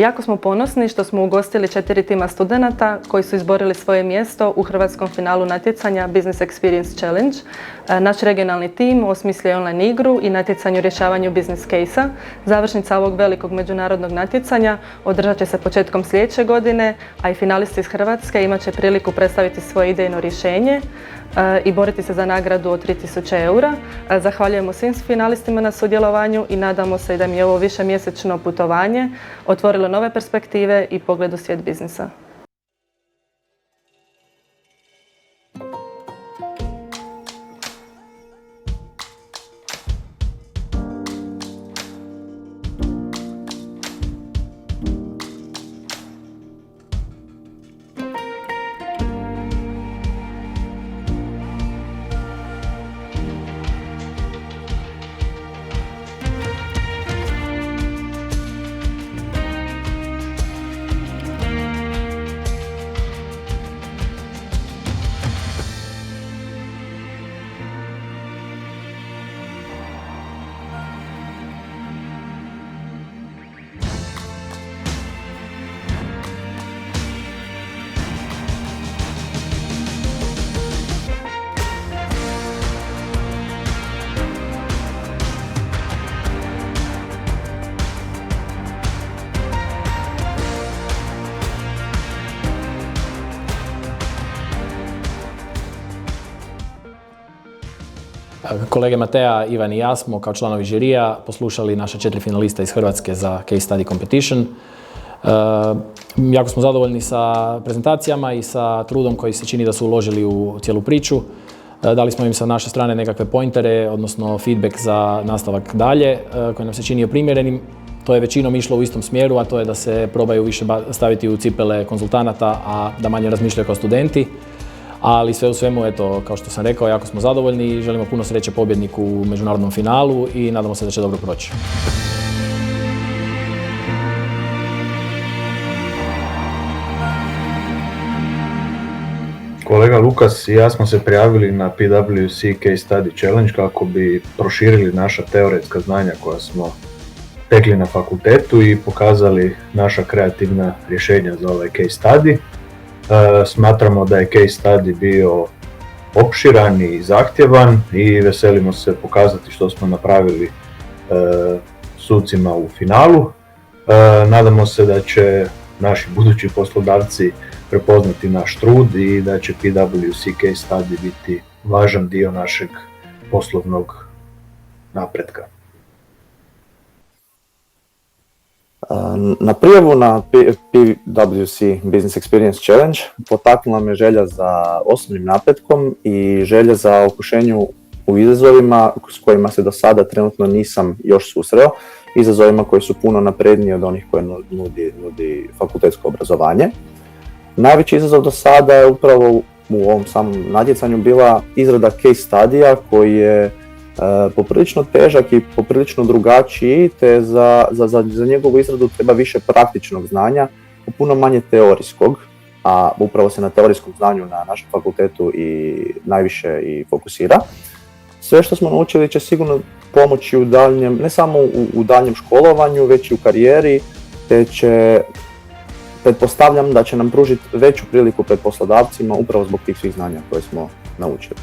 Jako smo ponosni što smo ugostili 4 tima studenata koji su izborili svoje mjesto u hrvatskom finalu natjecanja Business Experience Challenge. Naš regionalni tim osmislio je online igru i natjecanju rješavanju business case-a. Završnica ovog velikog međunarodnog natjecanja održat će se početkom sljedeće godine, a i finalisti iz Hrvatske imat će priliku predstaviti svoje idejno rješenje i boriti se za nagradu od 3000 eura. Zahvaljujemo svim finalistima na sudjelovanju i nadamo se da im je ovo višemjesečno putovanje otvorilo nove perspektive i pogled u svijet biznisa. Kolege Mateja, Ivan i ja smo kao članovi žirija poslušali naša 4 finalista iz Hrvatske za Case Study Competition. Jako smo zadovoljni sa prezentacijama i sa trudom koji se čini da su uložili u cijelu priču. Dali smo im sa naše strane nekakve pointere, odnosno feedback za nastavak dalje, koji nam se činio primjerenim. To je većinom išlo u istom smjeru, a to je da se probaju više staviti u cipele konzultanata, a da manje razmišljaju kao studenti. Ali sve u svemu, eto, kao što sam rekao, jako smo zadovoljni i želimo puno sreće pobjedniku u međunarodnom finalu i nadamo se da će dobro proći. Kolega Lukas i ja smo se prijavili na PwC Case Study Challenge kako bi proširili naša teoretska znanja koja smo stekli na fakultetu i pokazali naša kreativna rješenja za ovaj case study. Smatramo da je case study bio opširan i zahtjevan i veselimo se pokazati što smo napravili sucima u finalu. Nadamo se da će naši budući poslodavci prepoznati naš trud i da će PwC case study biti važan dio našeg poslovnog napretka. Na prijavu na PwC Business Experience Challenge potaknula me želja za osobnim napretkom i želja za okušenju u izazovima s kojima se do sada trenutno nisam još susreo, izazovima koji su puno napredniji od onih koje nudi fakultetsko obrazovanje. Najveći izazov do sada je upravo u ovom samom natjecanju bila izrada case studija koji je poprilično težak i poprilično drugačiji, te za njegovu izradu treba više praktičnog znanja, puno manje teorijskog, a upravo se na teorijskom znanju na našem fakultetu i najviše i fokusira. Sve što smo naučili će sigurno pomoći u daljnjem, ne samo u daljnjem školovanju, već i u karijeri, te pretpostavljam da će nam pružiti veću priliku pred poslodavcima upravo zbog tih svih znanja koje smo naučili.